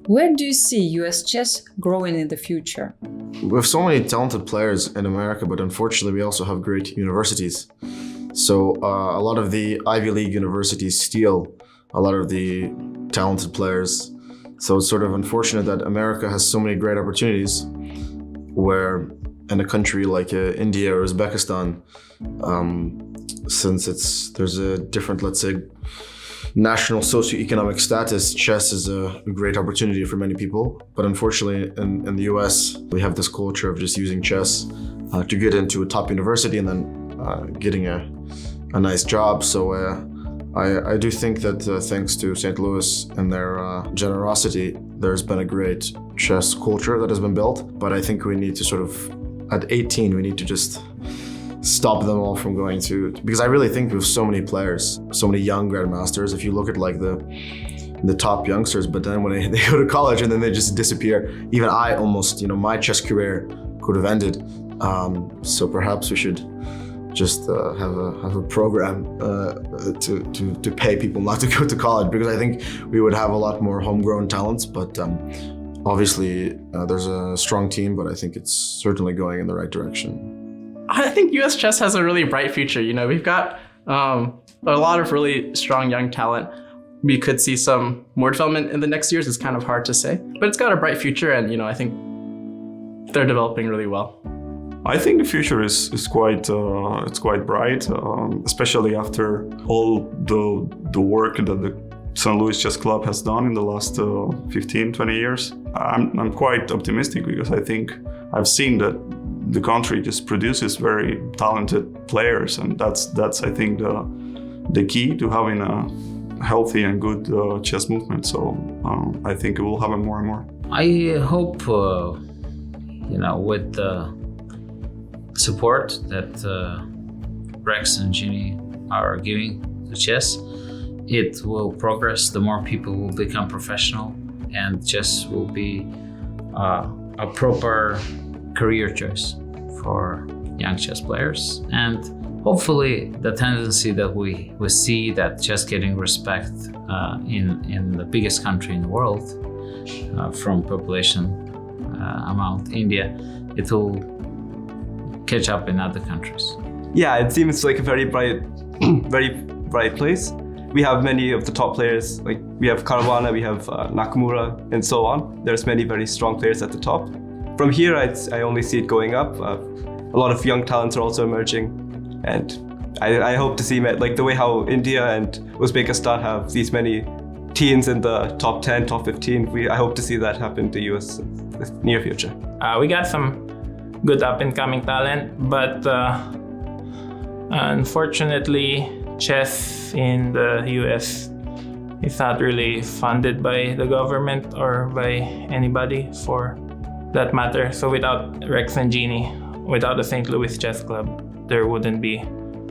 Where do you see US chess growing in the future? We have so many talented players in America, but unfortunately we also have great universities. So a lot of the Ivy League universities steal a lot of the talented players. So it's sort of unfortunate that America has so many great opportunities where in a country like India or Uzbekistan, since there's a different, let's say, national socioeconomic status, chess is a great opportunity for many people. But unfortunately, in the US, we have this culture of just using chess to get into a top university and then getting a nice job. So I do think that thanks to St. Louis and their generosity, there's been a great chess culture that has been built. But I think we need to sort of, at 18, we need to just stop them all from going to, because I really think we have so many players, so many young grandmasters. If you look at like the top youngsters, but then when they go to college and then they just disappear. Even I almost, my chess career could have ended. So perhaps we should just have a program to pay people not to go to college, because I think we would have a lot more homegrown talents. But obviously there's a strong team, but I think it's certainly going in the right direction. I think US chess has a really bright future. We've got a lot of really strong young talent. We could see some more development in the next years. It's kind of hard to say, but it's got a bright future, and I think they're developing really well. I think the future is quite bright, especially after all the work that the St. Louis Chess Club has done in the last 15, 20 years. I'm quite optimistic because I think I've seen that the country just produces very talented players, and that's I think the key to having a healthy and good chess movement. So I think it will happen more and more. I hope with the support that Rex and Ginny are giving to chess, it will progress. The more people will become professional, and chess will be a proper career choice for young chess players. And hopefully the tendency that we see, that chess getting respect in the biggest country in the world from population amount, India, it will catch up in other countries. Yeah, it seems like a very bright place. We have many of the top players, like we have Caruana, we have Nakamura, and so on. There's many very strong players at the top. From here, I only see it going up. A lot of young talents are also emerging, and I hope to see like the way how India and Uzbekistan have these many teens in the top 10, top 15. I hope to see that happen in the US in the near future. We got some good up-and-coming talent, but unfortunately, chess in the US is not really funded by the government or by anybody for that matter. So without Rex and Jeannie, without the St. Louis Chess Club, there wouldn't be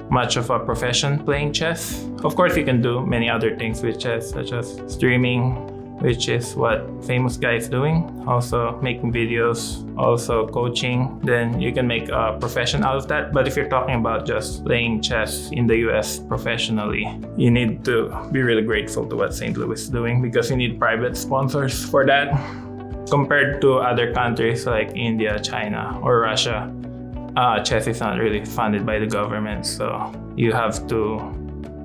much of a profession playing chess. Of course, you can do many other things with chess, such as streaming, which is what Famous Guy is doing. Also making videos, also coaching. Then you can make a profession out of that. But if you're talking about just playing chess in the US professionally, you need to be really grateful to what St. Louis is doing, because you need private sponsors for that. Compared to other countries like India, China, or Russia, chess is not really funded by the government. So you have to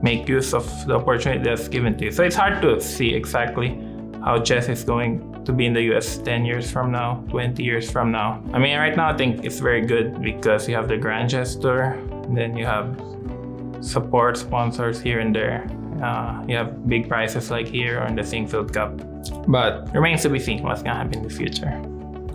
make use of the opportunity that's given to you. So it's hard to see exactly how chess is going to be in the US 10 years from now, 20 years from now. I mean, right now I think it's very good because you have the Grand Chess Tour, and then you have support sponsors here and there. You have big prizes like here or in the Singfield Cup. But remains to be seen what's going to happen in the future.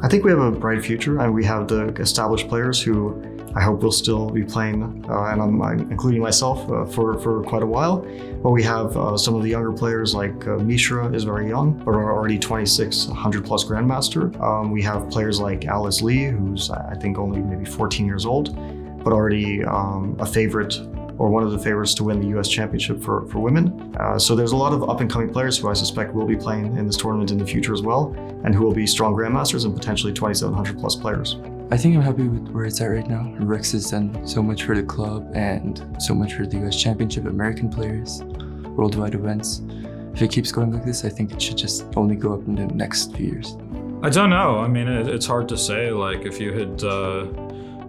I think we have a bright future, and we have the established players who I hope will still be playing, and I'm including myself, for quite a while. But we have some of the younger players like Mishra is very young, but are already 26, 100 plus grandmaster. We have players like Alice Lee, who's I think only maybe 14 years old, but already a favorite, or one of the favorites to win the US Championship for women. So there's a lot of up-and-coming players who I suspect will be playing in this tournament in the future as well, and who will be strong grandmasters and potentially 2,700 plus players. I think I'm happy with where it's at right now. Rex has done so much for the club and so much for the US Championship, American players, worldwide events. if it keeps going like this, I think it should just only go up in the next few years. I don't know. I mean, it's hard to say. Like, if you had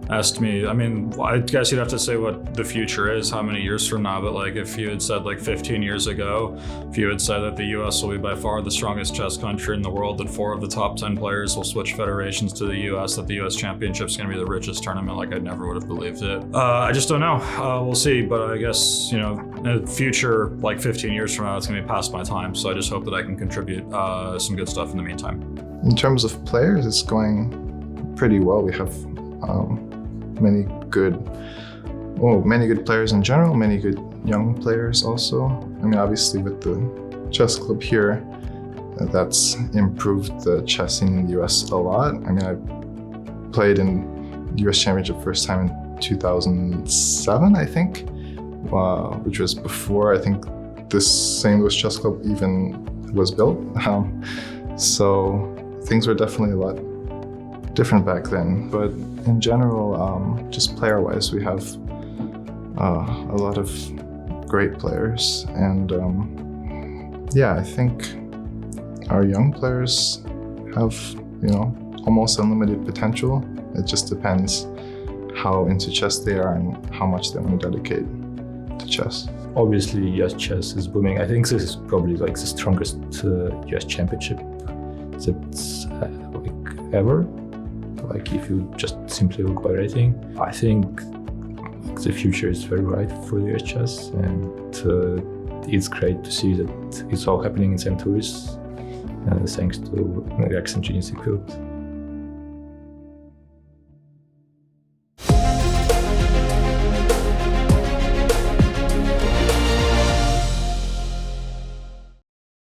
asked me, I mean, I guess you'd have to say what the future is, how many years from now. But like, if you had said like 15 years ago, if you had said that the US will be by far the strongest chess country in the world, that 4 of the top 10 players will switch federations to the US, that the US Championship's going to be the richest tournament, like I never would have believed it. I just don't know. We'll see. But I guess, you know, in the future, like 15 years from now, it's going to be past my time. So I just hope that I can contribute some good stuff in the meantime. In terms of players, it's going pretty well. We have many good players in general, many good young players also. I mean, obviously with the chess club here, that's improved the chess scene in the US a lot. I mean, I played in the US Championship first time in 2007, I think, which was before I think this St. Louis Chess Club even was built. So things were definitely a lot different back then. But in general, just player-wise, we have a lot of great players. And yeah, I think our young players have, you know, almost unlimited potential. It just depends how into chess they are and how much they want to dedicate to chess. Obviously, US chess is booming. I think this is probably like the strongest US championship that's like ever. Like if you just simply look by rating, I think the future is very bright for US chess, and it's great to see that it's all happening in St. Louis, thanks to Rex and Ginny's field.